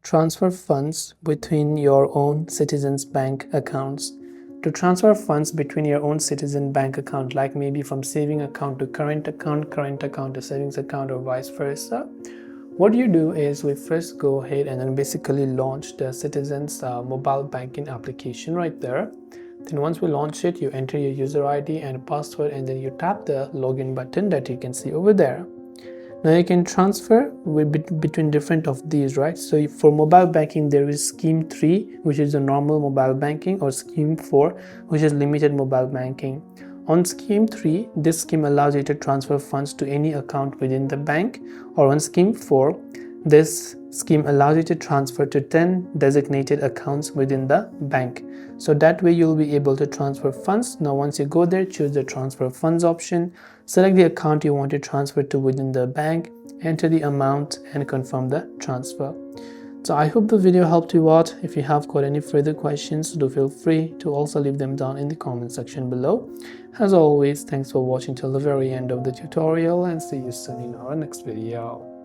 transfer funds between your own Citizens Bank accounts. To transfer funds between your own Citizen Bank account, like maybe from saving account to current account to savings account, or vice versa, what you do is we first go ahead and then basically launch the Citizens mobile banking application right there. Then once we launch it, you enter your user ID and password, and then you tap the login button that you can see over there. Now you can transfer between different of these, right? So for mobile banking, there is scheme 3, which is the normal mobile banking, or scheme 4, which is limited mobile banking. On scheme 3, this scheme allows you to transfer funds to any account within the bank, or on scheme 4, this scheme allows you to transfer to 10 designated accounts within the bank. So that way you'll be able to transfer funds. Now once you go there, choose the transfer funds option, select the account you want to transfer to within the bank, enter the amount and confirm the transfer. So I hope the video helped you out. If you have got any further questions, do feel free to also leave them down in the comment section below. As always, thanks for watching till the very end of the tutorial, and see you soon in our next video.